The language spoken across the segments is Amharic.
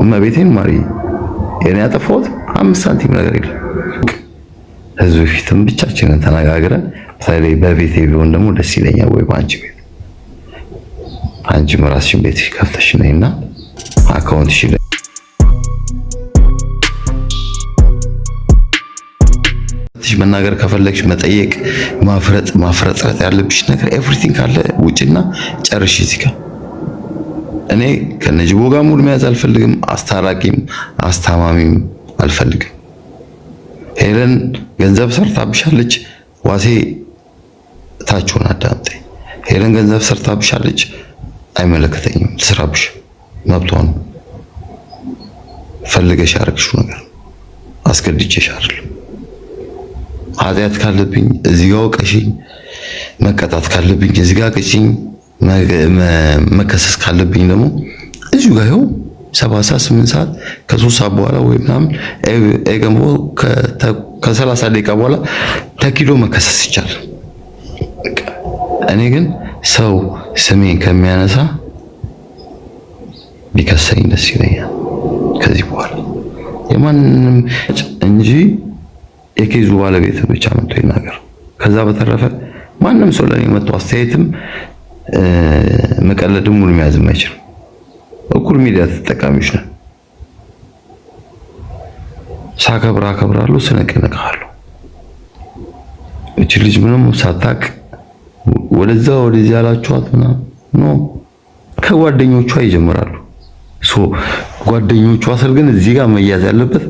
እመቤቴን ማሪ የኔ ያጠፋሁት 5 ሳንቲም ነገር የለም። ህዝብ ፊትም ብቻችንን ተነጋግረን ሳይለይ በቤቴ ቢሆን ደግሞ ደስ ይለኛል። ወይ ባንቺ ቤት አንቺ ራስሽን ቤት ከፍተሽ ነይና አካውንትሽ መናገር ከፈለግሽ መጠየቅ ማፍረጥ ያለብሽ ነገር ኤቭሪቲንግ ካለ ውጭና ጨርሽ እዚህ ጋር። እኔ ከነጅቦ ጋር ሙሉ መያዝ አልፈልግም። አስታራቂም አስታማሚም አልፈልግም። ሄለን ገንዘብ ሰርታብሻለች። ዋሴ ታችሁን አዳምጠኝ። ሄለን ገንዘብ ሰርታብሻለች። አይመለከተኝም። ትስራብሽ፣ መብቷን ፈልገሽ ያደረግሽው ነገር አስገድጄሽ አይደለም። ኃጢአት ካለብኝ እዚህ ጋር ወቀሽኝ፣ መቀጣት ካለብኝ እዚህ ጋር ቀጭኝ፣ መከሰስ ካለብኝ ደግሞ እዚሁ ጋር ይኸው 7 ሰዓት 8 ሰዓት ከ3 ሰዓት በኋላ ወይ ምናምን ኤገምቦ ከ30 ደቂቃ በኋላ ተኪሎ መከሰስ ይቻላል። እኔ ግን ሰው ስሜን ከሚያነሳ ቢከሰኝ ደስ ይለኛል ከዚህ በኋላ የማንንም እንጂ የኬዙ ባለቤት ብቻ መጥቶ ይናገር። ከዛ በተረፈ ማንም ሰው ለኔ መጥቶ አስተያየትም መቀለድም ሙሉ የሚያዝም አይችልም። እኩል ሚዲያ ተጠቃሚዎች ነን። ሳከብራ አከብራለሁ፣ ስነቀነቃለሁ። እቺ ልጅ ምንም ሳታቅ ወደዛ ወደዚህ ያላችኋት ምናምን ኖ ከጓደኞቿ ይጀምራሉ። ጓደኞቿ ስል ግን እዚህ ጋር መያዝ ያለበት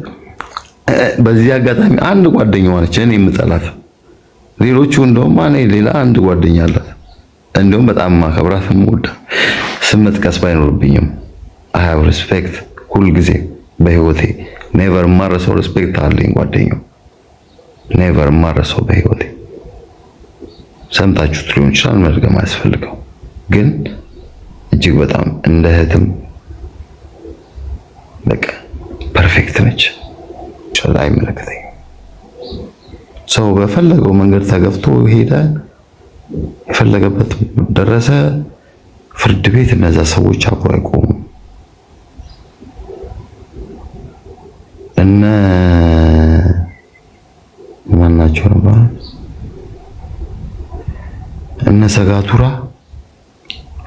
በዚህ አጋጣሚ አንድ ጓደኛዋ ነች እኔ የምጠላት። ሌሎቹ እንደውም እኔ ሌላ አንድ ጓደኛ አላት እንደውም በጣም ማከብራት የምወዳ ስም መጥቀስ ባይኖርብኝም I have respect ሁል ጊዜ በህይወቴ ኔቨር ማረሰው ሪስፔክት አለኝ ጓደኛው ኔቨር ማረሰው በህይወቴ። ሰምታችሁት ሊሆን ይችላል፣ መድገም አያስፈልገው። ግን እጅግ በጣም እንደ እህትም በቃ ፐርፌክት ነች። አይመለከተኝም። ሰው በፈለገው መንገድ ተገፍቶ ሄደ፣ የፈለገበት ደረሰ። ፍርድ ቤት እነዛ ሰዎች አብሮ አይቆሙም። እነ ማናቸው ነበር እነ ሰጋቱራ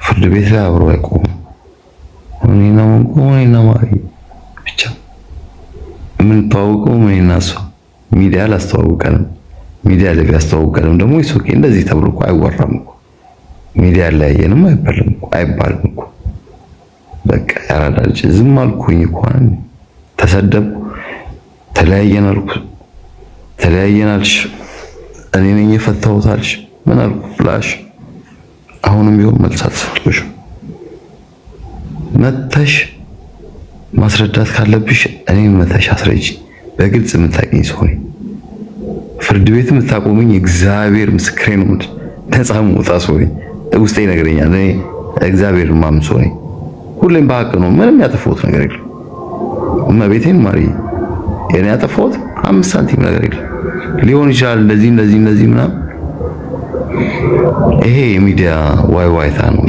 ፍርድ ቤት ላይ አብሮ አይቆሙም። እኔና ማሪ ብቻ ምን ታውቀው ምን እሱ ሚዲያ ላስተዋውቀንም ሚዲያ ላይ ያስተዋውቀንም ደግሞ ይሶኬ እንደዚህ ተብሎ እኮ አይወራም እኮ ሚዲያ ላይ የንም አይባልም እኮ በቃ ያራዳል። ዝም አልኩኝ እኮ ተሰደብኩ፣ ተለያየናልሽ እኔ ነኝ የፈታሁታልሽ ምን አልኩ ብላሽ አሁንም ቢሆን መልስ አልሰጠሁሽም። መተሽ ማስረዳት ካለብሽ እኔን መተሽ አስረጂ። በግልጽ የምታውቂኝ ሰው ነኝ። ፍርድ ቤት የምታቆመኝ እግዚአብሔር ምስክሬ ነው። ነፃ የምወጣ ሰው ነኝ። ውስጤ ይነግረኛል። እኔ እግዚአብሔር ማምን ሰው ነኝ። ሁሌም በሀቅ ነው። ምንም ያጠፋሁት ነገር የለም። እመቤቴን ማሪ የኔ ያጠፋሁት 5 ሳንቲም ነገር የለም። ሊሆን ይችላል እንደዚህ ምናምን። ይሄ የሚዲያ ዋይታ ነው።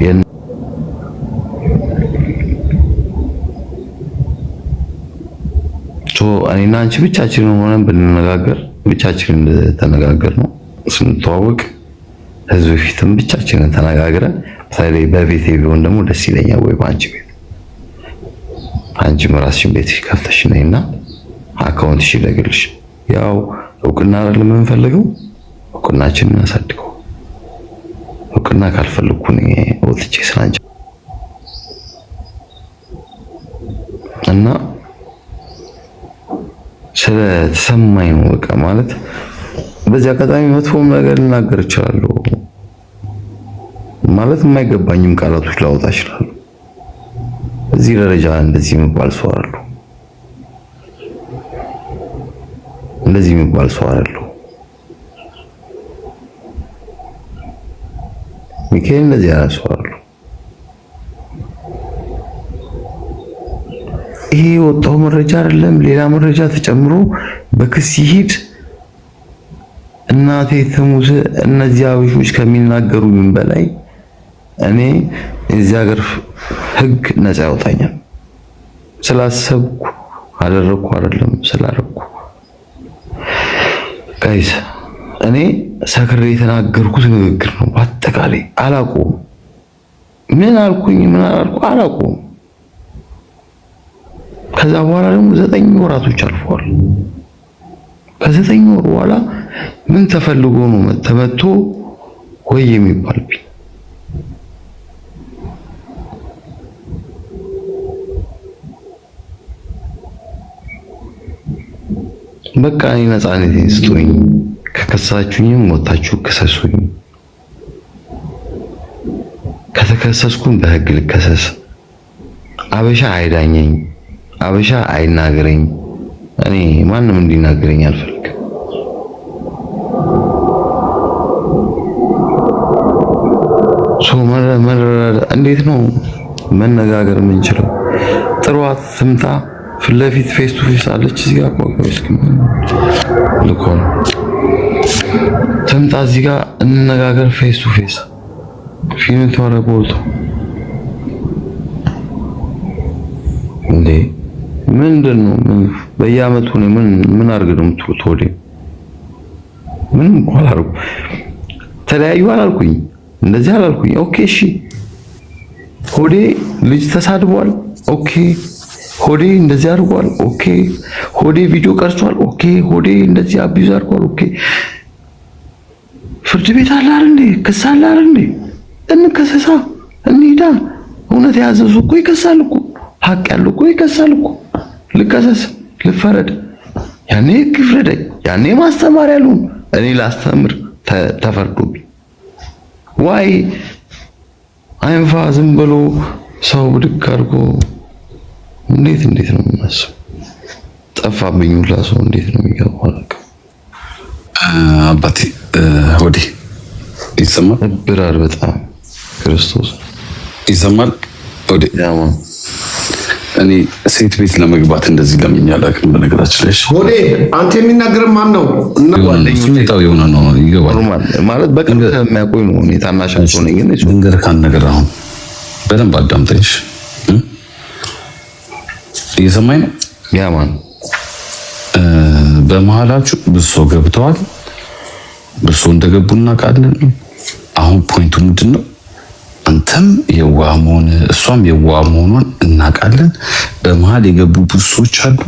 እኔና አንቺ ብቻችንን ሆነን ብንነጋገር ብቻችንን ተነጋገር ነው ስንተዋወቅ ህዝብ ፊትም ብቻችንን ተነጋግረን ሳይለይ በቤቴ ቢሆን ደግሞ ደስ ይለኛል። ወይ ባንቺ ቤት አንቺ ራስሽን ቤት ከፍተሽ ነይና አካውንትሽ ይለግልሽ። ያው እውቅና አይደለም የምንፈልገው፣ እውቅናችንን እናሳድገው። እውቅና ካልፈልኩ እኔ ወጥቼ ስላንቺ እና ስለተሰማኝ ነው በቃ ማለት በዚህ አጋጣሚ መጥፎም ነገር ልናገር እችላለሁ ማለት የማይገባኝም ቃላቶች ላወጣ እችላለሁ። እዚህ ደረጃ እንደዚህ የሚባል ሰው አይደለሁ። እንደዚህ የሚባል ሰው አይደለሁ። ሚካኤል እንደዚህ ያለ ሰው አይደለሁ። ይሄ ወጣው መረጃ አይደለም ሌላ መረጃ ተጨምሮ በክስ ይሄድ እናቴ ትሙት። እነዚህ አበሾች ከሚናገሩኝ በላይ እኔ እዚህ ሀገር ህግ ነፃ ያወጣኛል። ስላሰብኩ አደረኩ አይደለም ስላረኩ ጋይስ እኔ ሰክሬ የተናገርኩት ንግግር ነው በአጠቃላይ አላውቀውም ምን አልኩኝ ምን አላውቀውም ከዛ በኋላ ደግሞ 9 ወራቶች አልፈዋል ከ9 ወር በኋላ ምን ተፈልጎ ነው ተመቶ ወይ የሚባልብኝ በቃ እኔ ነፃነቴን ስጡኝ ከከሳችሁኝም ወጣችሁ ከሰሱኝ ከተከሰስኩም በህግ ልከሰስ አበሻ አይዳኘኝ አበሻ አይናገረኝ እኔ ማንንም እንዲናገረኝ አልፈልግም እንዴት ነው መነጋገር የምንችለው ጥሯት ትምጣ ፍለፊት ፌስ ቱ ፌስ አለች እዚህ ጋር ቆይስክ ልኮን ትምጣ እዚህ ጋር እንነጋገር ፌስ ቱ ፌስ ፊልም ተወረቦት እንዴ ምንድነው በየአመቱ ነው ምን አርገው ተወደ ምንም እንኳን አርጉ ተለያዩ አላልኩኝ እንደዚህ አላልኩኝ ኦኬ እሺ ሆዴ ልጅ ተሳድቧል ኦኬ ሆዴ እንደዚህ አድርጓል ኦኬ ሆዴ ቪዲዮ ቀርጿል ኦኬ ሆዴ እንደዚህ አቢዩዝ አድርጓል ኦኬ ፍርድ ቤት አለ አይደል ክስ አለ አይደል እንከሰሳ እንሂዳ እውነት ያዘዙ እኮ ይከሳል እኮ ሀቅ ያለው እኮ ይከሳል እኮ ልከሰስ ልፈረድ ያኔ ይፍረደኝ ያኔ ማስተማር ያሉን እኔ ላስተምር ተፈርዶብኝ ዋይ አይንፋ ዝም ብሎ ሰው ብድግ አድርጎ እንዴት ነው የምናስበው ጠፋብኝ ሁላ ሰው እንዴት ነው የሚገባው አባቴ ሆዴ ይሰማል ብራር በጣም ክርስቶስ ይሰማል ሆዴ ያማ እኔ ሴት ቤት ለመግባት እንደዚህ ለምኛል አቅም በነገራችን ላይ ሆዴ አንተ የሚናገር ማን ነው እና ጓደኞች ሁኔታው የሆነ ነው ይገባል ማለት በቅርብ የሚያቆይ ነው እኔ ታናሻቸው ነኝ ግን ድንገር ካን ነገር አሁን በደንብ አዳምጠኝሽ እየሰማኝ ነው ያማን በመሃላችሁ ብሶ ገብተዋል ብሶ እንደገቡና ቃልን አሁን ፖይንቱ ምንድነው አንተም የዋህ መሆን እሷም የዋህ መሆኗን እናውቃለን በመሃል የገቡ ብሶች አሉ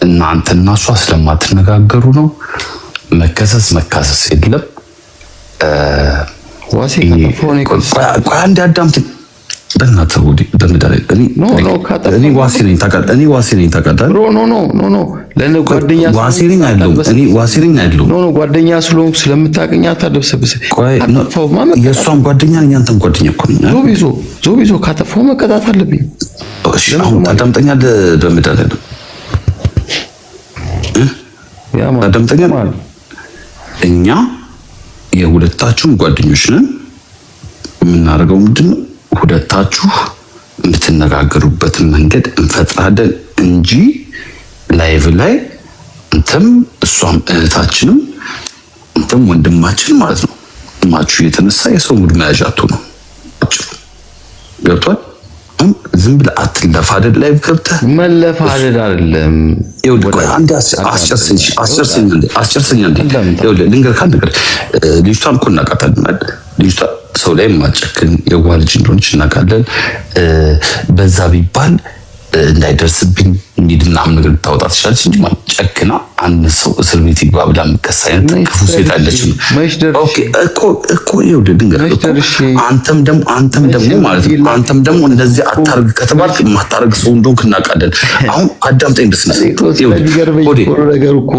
እናንተና እሷ ስለማትነጋገሩ ነው መካሰስ የለም ዋሴ ካፎኔ ቆይ አንድ አዳምጥ በእናትህ ወዲ በመዳለ እኔ ዋሴ ነኝ ታውቃለህ ኖ ለኔ ጓደኛ ዋሴ ነኝ አይደለም ኖ ጓደኛ ስለሆንኩ ስለምታውቀኝ አታደብሰብስ ቆይ የእሷም ጓደኛ ነኝ አንተም ጓደኛ እኮ ነኝ ዞቢዞ ካጠፋው መቀጣት አለብኝ እሺ አሁን ታዳምጠኛለህ በመዳለ ያማ ታዳምጠኛለህ እኛ የሁለታችሁም ጓደኞች ነን የምናደርገው ምንድነው ሁለታችሁ የምትነጋገሩበትን መንገድ እንፈጥራለን እንጂ ላይቭ ላይ አንተም እሷም እህታችንም አንተም ወንድማችን ማለት ነው ማቹ የተነሳ የሰው ሙድ መያዣቱ ነው ገብቷል ዝም ብለህ አትለፋደድ ላይቭ ገብተህ መለፋደድ አይደለም ይኸውልህ አንድ አስጨርሰኝ ይኸውልህ ልንገርህ ካል ነገር ልጅቷን እኮ እናውቃታለን ልጅቷ ሰው ላይ ማጨክን የዋህ ልጅ እንደሆነች እናውቃለን በዛ ቢባል እንዳይደርስብኝ እንዲድና ነገር ልታወጣ ትችላለች እንጂ ማለት ጨክና አንድ ሰው እስር ቤት ይግባ ብላ የምትከስ አይነት ክፉ ሴት አለች ነው ኦኬ እኮ ይኸውልህ ድንገት አንተም ደግሞ ማለት ነው አንተም ደግሞ እንደዚህ አታርግ ከተባልክ የማታረግ ሰው እንደሆንክ እናውቃለን አሁን አዳምጠኝ በስነ ሆዴ ነገር እኮ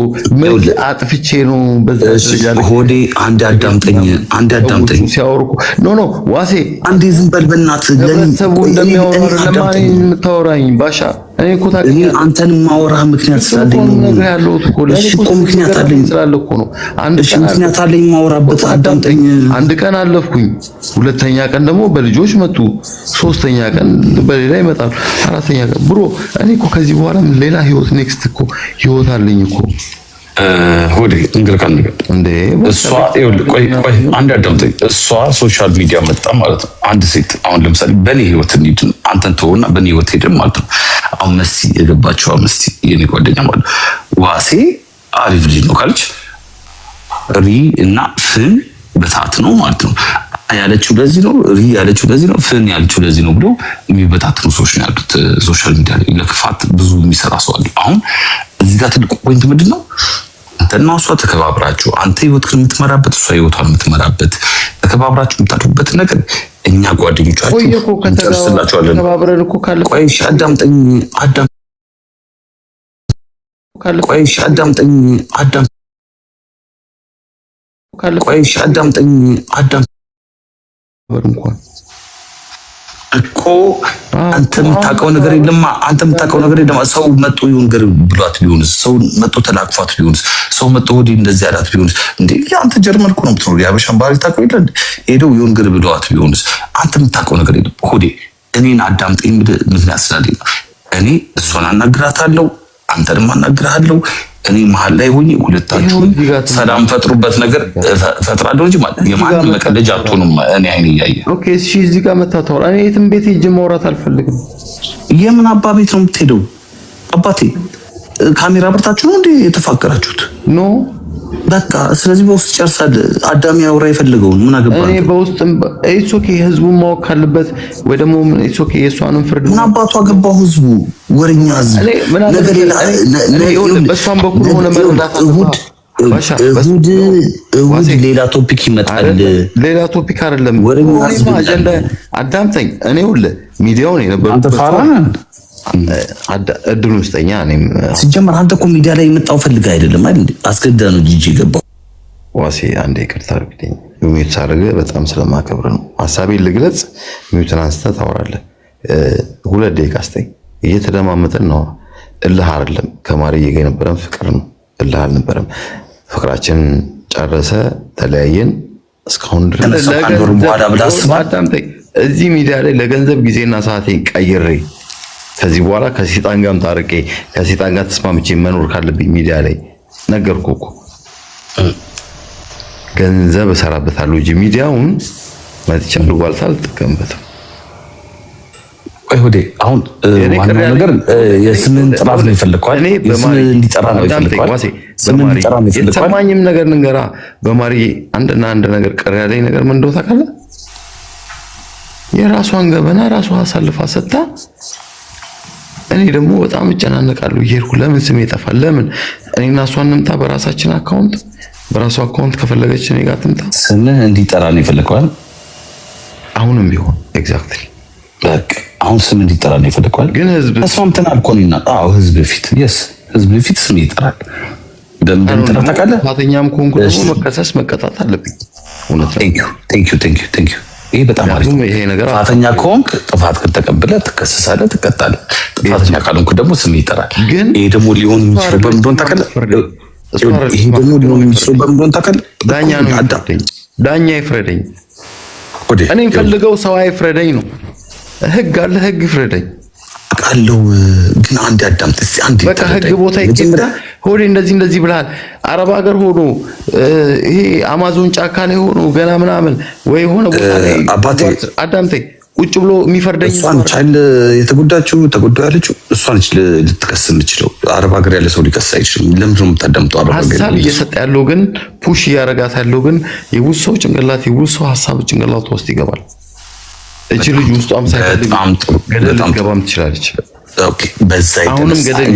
አጥፍቼ ነው በዛ ሆዴ አንድ አዳምጠኝ ሲያወርኩ ኖ ዋሴ አንዴ ዝም በል በእናትህ ለሰው እንደሚያወራ ለማን የምታወራኝ ባሻ እኔ እኮ ታውቃለህ እኔ አንተን ማወራህ ምክንያት ስላለኝ ነገር ያለው እኮ ለሽቆ ምክንያት አለኝ ስላለ እኮ ነው ምክንያት አለኝ ማወራበት አዳምጠኝ አንድ ቀን አለፍኩኝ ሁለተኛ ቀን ደግሞ በልጆች መጡ ሶስተኛ ቀን በሌላ ይመጣሉ አራተኛ ቀን ብሮ እኔ እኮ ከዚህ በኋላ ሌላ ህይወት ኔክስት እኮ ህይወት አለኝ እኮ ሆዴ እንግልካን ነገር እንዴ እሷ ይኸውልህ ቆይ አንድ አዳምጠኝ እሷ ሶሻል ሚዲያ መጣ ማለት ነው አንድ ሴት አሁን ለምሳሌ በኔ ህይወት እንሂድ አንተን ተወውና በኔ ህይወት ሄደን ማለት ነው አሁን መሲ የገባችው መሲ የኔ ጓደኛ ማለት ዋሴ አሪፍ ልጅ ነው ካለች ሪ እና ፍን በታት ነው ማለት ነው ያለችው ለዚህ ነው ሪ ያለችው ለዚህ ነው ፍን ያለችው ለዚህ ነው ብሎ የሚበታትኑ ሰዎች ነው ያሉት ሶሻል ሚዲያ ላይ ለክፋት ብዙ የሚሰራ ሰው አለ። አሁን እዚህ ጋር ትልቁ ፖይንት ምንድነው? አንተና እሷ ተከባብራችሁ አንተ ህይወትህን የምትመራበት እሷ ህይወቷን የምትመራበት ተከባብራችሁ የምታድሩበት ነገር እኛ ጓደኞቻችሁ እንጨርስላችኋለን። ቆይ አዳምጠኝ እንኳን እኮ አንተ የምታውቀው ነገር የለም። ሰው መጥቶ ይሁን ገር ብሏት ቢሆንስ? ሰው መጥቶ ተላቅፏት ቢሆንስ? ሰው መጥቶ ወዲ እንደዚህ ያላት ቢሆንስ? እንዴ አንተ ጀርመን እኮ ነው የምትኖር፣ የሀበሻን ባህሪ ታውቀው የለ ሄደው ይሁን ገር ብሏት ቢሆንስ? አንተ የምታውቀው ነገር የለም። ሆዴ እኔን አዳምጠኝ ምክንያት ስላለኝ እኔ እሷን አናግራታለሁ፣ አንተንም አናግራሃለሁ። እኔ መሀል ላይ ሆኜ ሁለታችሁ ሰላም ፈጥሩበት ነገር ፈጥራለሁ እንጂ ማለት የማንም መቀለጃ አትሆኑም። እኔ አይኔ እያየ ኦኬ። እሺ እዚህ ጋር መታተዋል። እኔ የትም ቤት ሂጅ ማውራት አልፈልግም። የምን አባ ቤት ነው የምትሄደው? አባቴ ካሜራ በርታችሁ ነው እንዴ የተፋቀራችሁት? ኖ በቃ ስለዚህ በውስጥ ጨርሳል። አዳሚ ያውራ የፈለገውን ምን አገባህ? እኔ በውስጥ ኢትስ ኦኬ። ህዝቡን ማወቅ ካለበት ወይ ደግሞ ኢትስ ኦኬ። የሷንም ፍርድ ምን አባቱ አገባው? ህዝቡ ወረኛ ህዝብ ነገር በሷም በኩል ሆነ መረዳት አለበት። እሁድ ሌላ ቶፒክ ይመጣል። ሌላ ቶፒክ አይደለም አጀንዳ። አዳምጠኝ። እኔ ሁሉ ሚዲያውን የነበሩት እድሉን ውስጠኛ እኔም ሲጀመር አንተ እኮ ሚዲያ ላይ የመጣው ፈልጋ አይደለም አይደል? አስገዳ ነው ጂጂ ገባው። ዋሴ አንዴ ይቅርታ አድርግልኝ። ሚውት ሳደርግ በጣም ስለማከብር ነው። ሐሳቤን ልግለጽ። ሚውትን አንስተህ ታወራለህ። 2 ደቂቃ አስተኝ። እየተደማመጠን ነው። እልህ አይደለም። ከማርዬ ጋር የነበረን ፍቅር ነው። እልህ አልነበረም። ፍቅራችን ጨረሰ፣ ተለያየን። እስካሁን ድረስ አዳምጠኝ። እዚህ ሚዲያ ላይ ለገንዘብ ጊዜና ሰዓቴን ቀይሬ ከዚህ በኋላ ከሰይጣን ጋርም ታርቄ ከሰይጣን ጋር ተስማምቼ መኖር ካለብኝ ሚዲያ ላይ ነገርኩህ እኮ ገንዘብ እሰራበታለሁ እንጂ ሚዲያውን መጥቻለሁ ባልታ አልጠቀምበትም። አይሁዴ አሁን ዋናው ነገር የስምን ጥራት ነው የፈለግኳል። እኔ በማሪ እንዲጠራ ነው የፈለግኳል። የተሰማኝም ነገር ንገራ። በማሪ አንድ ነገር ቅር ያለኝ ነገር ምን እንደሆነ ታውቃለህ? የራሷን ገበና ራሷ አሳልፋ ሰጣ። እኔ ደግሞ በጣም እጨናነቃለሁ። ይሄርኩ ለምን ስሜ ይጠፋል? ለምን እኔና እሷን እንምጣ በራሳችን አካውንት፣ በራሷ አካውንት ከፈለገች እኔ ጋር ትምጣ። ስምህ እንዲጠራ ነው የፈለግኳል። አሁንም ቢሆን ኤግዛክትሊ በቃ አሁን ስም እንዲጠራ ነው የፈለግኳል። ግን ህዝብ ተስማምተናል እኮ ነውና፣ አዎ ህዝብ ፊት ስም ይጠራል። በምን ታውቃለህ? ጥፋተኛም ከሆንኩ ደግሞ መከሰስ መቀጣት አለብኝ። እውነት ነው። ቴንክ ዩ ይሄ በጣም አሪፍ ነው። ይሄ ነገር ጥፋተኛ ከሆንክ ጥፋት ከተቀበለ ትከሰሳለህ፣ ትቀጣለህ። ጥፋተኛ ካልሆንክ ደግሞ ስም ይጠራል። ግን ይሄ ደግሞ ሊሆን የሚችለው በምን እንደሆነ ታውቃለህ? ዳኛ ይፍረደኝ። እኔ የምፈልገው ሰው አይፍረደኝ ነው። ህግ አለ፣ ህግ ይፍረደኝ አውቃለሁ። ግን አንድ አዳምጥ እስቲ አንድ በቃ ህግ ቦታ ይገኝታ። ሆዴ እንደዚህ ብለሃል። አረብ ሀገር ሆኖ ይሄ አማዞን ጫካ ላይ ሆኖ ገና ምናምን ወይ ሆነ ቦታ ላይ አዳምጠኝ ቁጭ ብሎ የሚፈርደኝ እሷን ቻይል ተጎዳ ያለችው እሷን ልትከስ የምችለው አረብ ሀገር ያለ ሰው ሊከስ አይችልም። ለምንድን ነው የምታዳምጠው? አረብ ሀገር ሀሳብ እየሰጠ ያለው ግን ፑሽ እያረጋት ያለው ግን የብዙ ሰው ጭንቅላት የብዙ ሰው ሀሳብ ጭንቅላቱ ውስጥ ይገባል። እቺ ልጅ ውስጧም ሳይፈልግ ገደል ልትገባም ትችላለች። ኦኬ በዛ አሁንም ገደል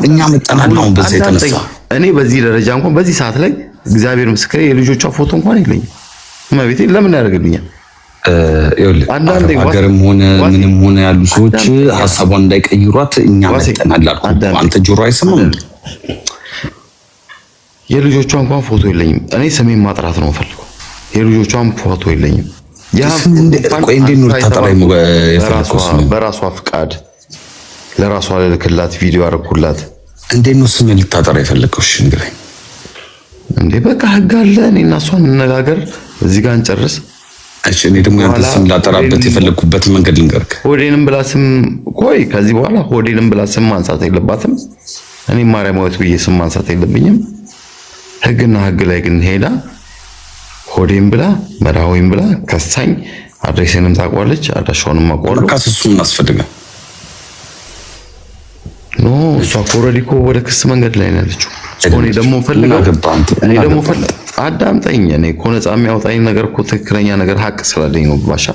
እኛ መጣናል። በዛ የተነሳ እኔ በዚህ ደረጃ እንኳን በዚህ ሰዓት ላይ እግዚአብሔር ምስክሬ የልጆቿ ፎቶ እንኳን የለኝም። ማቤቴ ለምን ያደርግልኛል? አንዳንዴ ሀገርም ሆነ ምንም ሆነ ያሉ ሰዎች ሀሳቧን እንዳይቀይሯት እኛ መጣናል አልኩ። አንተ ጆሮ አይሰማም። የልጆቿ እንኳን ፎቶ የለኝም። እኔ ስሜን ማጥራት ነው ፈልገው። የልጆቿም ፎቶ የለኝም። በራሷ ፍቃድ ለራሷ ልልክላት ቪዲዮ አደረኩላት። እንዴት ነው ስሜን ልታጠራ የፈለከው? እሺ ንገረኝ። እንዴ በቃ ህግ አለ። እኔና እሷ እንነጋገር፣ እዚህ ጋር እንጨርስ። እሺ እኔ ደግሞ ያንተ ስም ላጠራበት የፈለኩበት መንገድ ልንገርክ። ሆዴንም ብላ ስም ቆይ፣ ከዚህ በኋላ ሆዴንም ብላ ስም ማንሳት የለባትም። እኔ ማርያም ወት ብዬ ስም ማንሳት የለብኝም። ህግና ህግ ላይ ግን ሄዳ ሆዴም ብላ መራዊም ብላ ከሳኝ። አድሬሴንም ታውቋለች፣ አዳሻውንም አውቀዋለሁ። ከሱም እናስፈልጋለን። እሷ ኦልሬዲ እኮ ወደ ክስ መንገድ ላይ ነው ያለችው። እኔ ደግሞ ፈልገው አዳምጠኝ። እኔ እኮ ነፃ የሚያወጣኝ ነገር እኮ ትክክለኛ ነገር ሀቅ ስላለኝ ነው ባሻ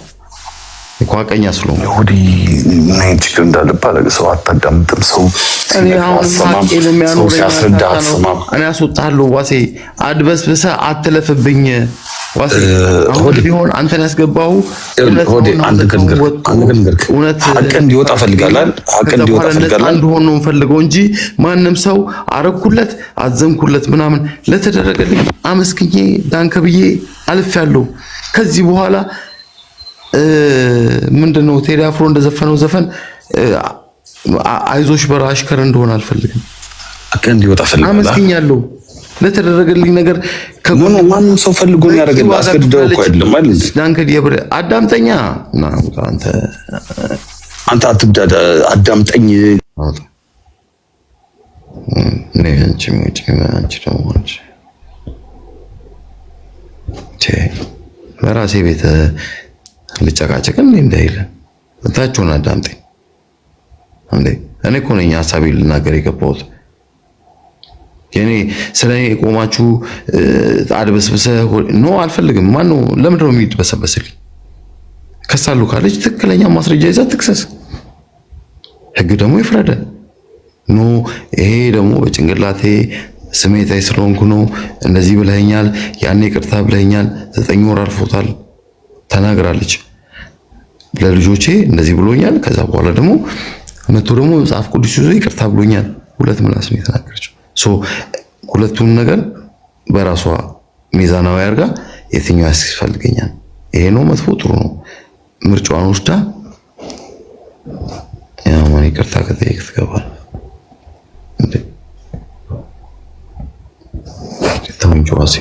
እኮ ሀቀኛ ስለሆነ ወዲ ምን ችግር እንዳለበት ሰው አታዳምጥም። ሰው እኔ አሁን ሰው ሲያስረዳ አትሰማም። እኔ አስወጣለሁ ዋሴ አድበስብሰህ አትለፍብኝ ዋሴ። አሁን ቢሆን አንተን ያስገባው አንድ ነገር ሀቅ እንዲወጣ ፈልጋለህ። ሀቅ እንዲወጣ ፈልጋለህ። አንድ ሆኖ ፈልገው እንጂ ማንም ሰው አረኩለት አዘንኩለት ምናምን ለተደረገልኝ አመስግኜ ዳንከ ብዬ አልፌያለሁ። ከዚህ በኋላ ምንድነው ቴዲ አፍሮ እንደዘፈነው ዘፈን አይዞሽ በራ አሽከር እንደሆነ አልፈልግም። ሀቅ እንዲወጣ ፈልጋለህ። አመስግኛለሁ ለተደረገልኝ ነገር። ከጎኑ ማንም ሰው ፈልጎ ነው ያደረገልህ። አስገድደው እኮ አይደለም አይደል? ዳንከ ዲብረ አዳምጠኛ አንተ አትብዳዳ፣ አዳምጠኝ። በራሴ ቤት ልጨቃጨቅ እንዴ እንዳይል ታችሁን አዳምጠኝ እንዴ። እኔ እኮ ነኝ ሐሳቤ ልናገር የገባሁት። የኔ ስለኔ ቆማችሁ አድበስብሰ ነው አልፈልግም። ማን ነው ለምንድን ነው የሚድበሰበስልኝ? ከሳሉ ካለች ትክክለኛ ማስረጃ ይዛ ትክሰስ፣ ህግ ደግሞ ይፍረደ። ኖ ይሄ ደግሞ በጭንቅላቴ ስሜታዊ ስለሆንኩ ነው እንደዚህ ብለኸኛል፣ ያኔ ይቅርታ ብለኸኛል፣ 9 ወር አልፎታል ተናግራለች። ለልጆቼ እንደዚህ ብሎኛል። ከዛ በኋላ ደግሞ መቶ ደግሞ መጽሐፍ ቅዱስ ይዞ ይቅርታ ብሎኛል። ሁለት ምላስ ነው የተናገረችው። ሁለቱን ነገር በራሷ ሚዛናዊ አድርጋ የትኛው ያስፈልገኛል፣ ይሄ ነው መጥፎ ጥሩ ነው ምርጫዋን ወስዳ ያው ማን ይቅርታ ከጠየቅ ትገባል እንዴ ታንጆ ዋሴ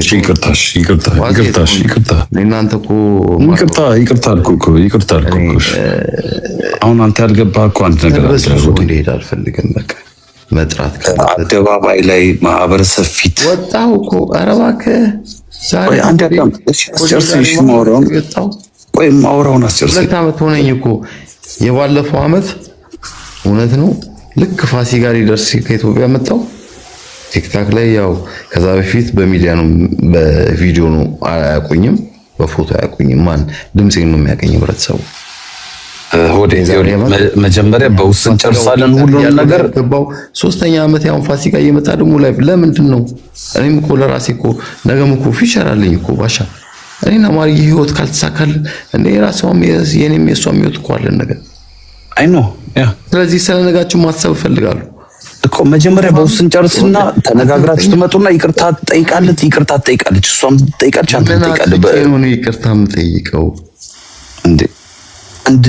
ይቅርታ እናንተ እኮ ይቅርታ አልኩህ። አሁን አንተ ያልገባህ እኮ አንድ ነገር አለ። እንዴት አልፈልግም በቃ መጥራት አደባባይ ላይ ማህበረሰብ ፊት ወጣው እኮ ኧረ እባክህ ዛሬ አንድ አዳም አስጨርሰሽ ማውራውን አስጨርሰሽ። 2 ዓመት ሆነኝ እኮ የባለፈው ዓመት እውነት ነው። ልክ ፋሲካ ሊደርስ ከኢትዮጵያ መጣው ቲክታክ ላይ ያው ከዛ በፊት በሚዲያ ነው በቪዲዮ ነው አያውቁኝም፣ በፎቶ አያውቁኝም። ማን ድምጼን ነው የሚያገኝ ህብረተሰቡ። መጀመሪያ በውስን ጨርሳለን ሁሉንም ነገር ገባው። 3ኛ ዓመት ያው ፋሲካ እየመጣ ደግሞ ላይ ለምንድን ነው እኔም እኮ ለራሴ እኮ ነገም እኮ ፊቸር አለኝ እኮ ባሻ። እኔና ማርዬ ህይወት ካልተሳካልን እንደ የራሷም የኔም የሷም ህይወት እኮ አለን ነገር አይ ኖ ያ። ስለዚህ ስለነጋችሁ ማሰብ እፈልጋለሁ እኮ መጀመሪያ በውስን ጨርስና ተነጋግራችሁ ትመጡና ይቅርታ ትጠይቃለች። እሷም ትጠይቃለች፣ አንተ ትጠይቃለህ። በእኔ ይቅርታ የምጠይቀው እንዴ አንድ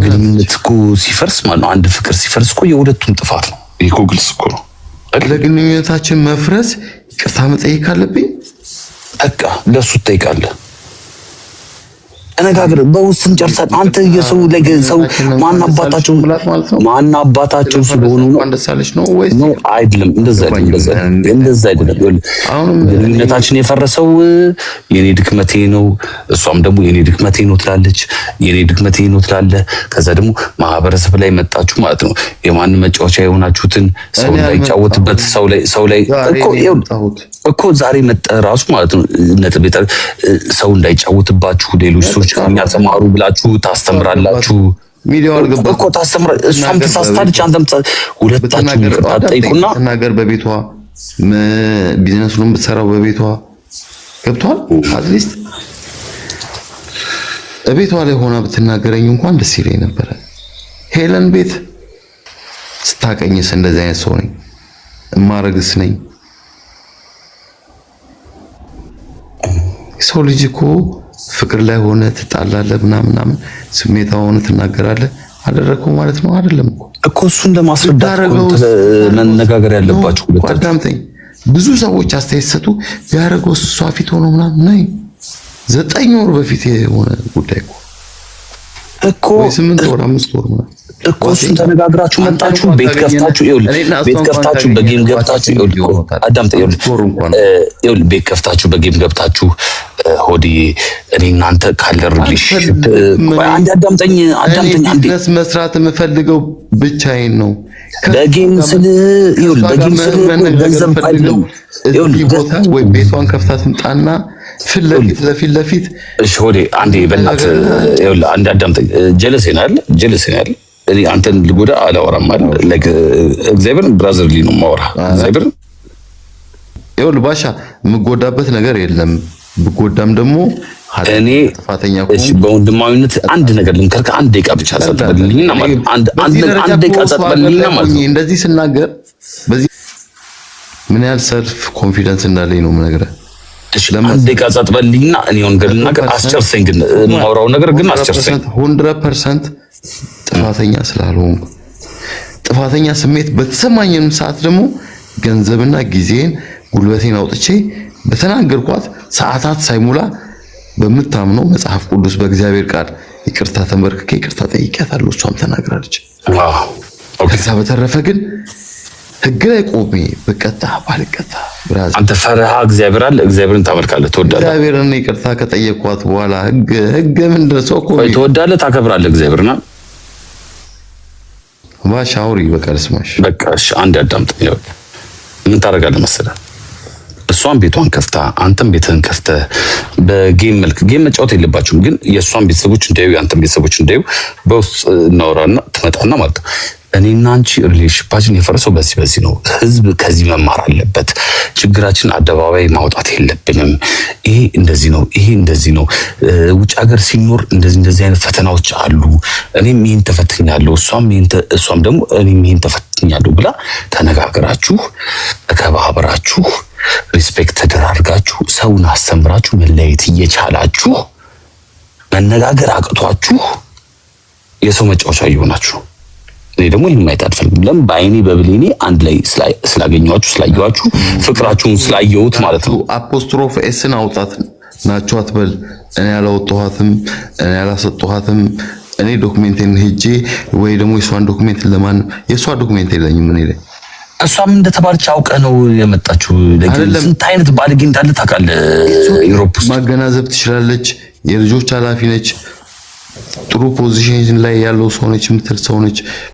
ግንኙነት እኮ ሲፈርስ ማለት ነው፣ አንድ ፍቅር ሲፈርስ እኮ የሁለቱም ጥፋት ነው። ይሄ እኮ ግልጽ እኮ ነው። ለግንኙነታችን መፍረስ ይቅርታ መጠየቅ አለብኝ። በቃ ለሱ ትጠይቃለህ። ተነጋግር በውስን ጨርሰን አንተ የሰው ሰው ማን አባታቸው ስለሆኑ ነው አንደሳለች ነው ወይስ ነው? አይደለም፣ እንደዛ አይደለም። ግንኙነታችን የፈረሰው የኔ ድክመቴ ነው፣ እሷም ደግሞ የኔ ድክመቴ ነው ትላለች፣ የኔ ድክመቴ ነው ትላለህ። ከዛ ደግሞ ማህበረሰብ ላይ መጣችሁ ማለት ነው። የማን መጫወቻ የሆናችሁትን ሰው እንዳይጫወትበት ሰው ላይ እኮ ዛሬ መጣ ራሱ ማለት ነው። ነጥብ ሰው እንዳይጫወትባችሁ ሌሎች ሰዎች ከሚያስተማሩ ብላችሁ ታስተምራላችሁ። ሚዲያው አልገባ እኮ ታስተምራ። እሷም ተሳስታለች፣ አንተም ሁለታችሁ ይቅርታ ጠይቁና ተናገር። በቤቷ ቢዝነሱን ብትሰራው በቤቷ ገብቷል። አትሊስት በቤቷ ላይ ሆና ብትናገረኝ እንኳን ደስ ይለኝ ነበረ። ሄለን ቤት ስታቀኝስ እንደዚህ አይነት ሰው ነኝ እማረግስ ነኝ። ሰው ልጅ እኮ ፍቅር ላይ ሆነ ትጣላለህ ምናምን ስሜታው ሆነ ትናገራለህ። አደረከው ማለት ነው አይደለም እኮ እሱን ለማስረዳት መነጋገር ያለባችሁ ሁለት አዳምጠኝ። ብዙ ሰዎች አስተያየት ሰጡ ቢያደርገው እሷ ፊት ሆኖ ምናምን ነይ 9 ወር በፊት የሆነ ጉዳይ እኮ 8 ወር 5 ወር ምናምን እኮ እሱን ተነጋግራችሁ መጣችሁ ቤት ከፍታችሁ ቤት ከፍታችሁ በጌም ገብታችሁ አዳምጠኝ ቤት ከፍታችሁ በጌም ገብታችሁ ሆዲ እኔ እናንተ ካለ ሪሌሽንሺፕ አንድ አዳምጠኝ አንዴ ቢዝነስ መስራት የምፈልገው ብቻዬን ነው በጌም ስል ገንዘብ ፈልገው ቦታ ወይ ቤቷን ከፍታ ትምጣና ፊት ለፊት እሺ ሆዲ አንዴ በእናት አንድ አዳምጠኝ ጀለስ ይናል እኔ አንተን ልጎዳ አላወራም አይደል ላይክ እግዚአብሔር ብራዘርሊ ነው ማወራ እግዚአብሔር ባሻ የምጎዳበት ነገር የለም ብጎዳም ደግሞ እኔ እሺ በወንድማዊነት አንድ ነገር ልንከርካ አንድ ደቂቃ ብቻ ሰጥበልኝና ማለት አንድ ደቂቃ ሰጥበልኝና ማለት እንደዚህ ስናገር በዚህ ምን ያህል ሰልፍ ኮንፊደንስ እንዳለኝ ነው የምነግርህ እሺ አንድ ደቂቃ ሰጥበልኝና እኔ ወንገር ልናገር አስጨርሰኝ ግን ማውራው ነገር ግን አስጨርሰኝ 100% ጥፋተኛ ስላልሆንኩ ጥፋተኛ ስሜት በተሰማኝም ሰዓት ደግሞ ገንዘብና ጊዜን ጉልበቴን አውጥቼ በተናገርኳት ሰዓታት ሳይሞላ በምታምነው መጽሐፍ ቅዱስ በእግዚአብሔር ቃል ይቅርታ ተንበርክኬ ይቅርታ ጠይቄያታለሁ እሷም ተናግራለች ከዛ በተረፈ ግን ህግ ላይ ቆሜ በቀጣ ባልቀጣ ብራዝ አንተ ፈረሃ እግዚአብሔር አለ እግዚአብሔርን ታመልካለህ ትወዳለህ እግዚአብሔርን ይቅርታ ከጠየቅኳት በኋላ ህግ ምን ደረሰው እኮ ትወዳለህ ታከብራለህ እግዚአብሔርና ባሻውሪ በቀልስማሽ በቃ እሺ አንድ አዳምጠኝ ምን ታደርጋለህ መሰለህ እሷን ቤቷን ከፍታ አንተም ቤትህን ከፍተህ በጌም መልክ ጌም መጫወት የለባችሁም ግን የእሷን ቤተሰቦች እንዳዩ የአንተም ቤተሰቦች እንዳዩ በውስጥ እናወራና ትመጣና ማለት ነው እኔና አንቺ ሪሌሽንሺፓችን የፈረሰው በዚህ ነው ህዝብ ከዚህ መማር አለበት ችግራችን አደባባይ ማውጣት የለብንም ይሄ እንደዚህ ነው ውጭ ሀገር ሲኖር እንደዚህ አይነት ፈተናዎች አሉ እኔም ይሄን ተፈትኛለሁ እሷም ደግሞ እኔም ይሄን ተፈትኛለሁ ብላ ተነጋግራችሁ ተከባብራችሁ ሪስፔክት ተደራርጋችሁ ሰውን አስተምራችሁ መለየት እየቻላችሁ መነጋገር አቅቷችሁ የሰው መጫወቻ እየሆናችሁ እኔ ደግሞ ይሄን ማየት አልፈልግም ለምን በአይኔ በብሌኔ አንድ ላይ ስላየኋችሁ ፍቅራችሁን ስላየሁት ማለት ነው አፖስትሮፍ ኤስን አውጣት ናቸው አትበል እኔ ያላወጣኋትም እኔ ያላሰጠኋትም እኔ ዶክመንቴን ሄጄ ወይ ደግሞ የሷን ዶክመንት ለማን የሷ ዶክመንት የለኝም እኔ ላይ እሷም እንደተባለች አውቀህ ነው የመጣችው ስንት አይነት ባለጌ እንዳለ ታውቃለህ ዩሮፕ ውስጥ ማገናዘብ ትችላለች የልጆች ኃላፊ ነች ጥሩ ፖዚሽን ላይ ያለው ሰው ነች የምትል ሰው ነች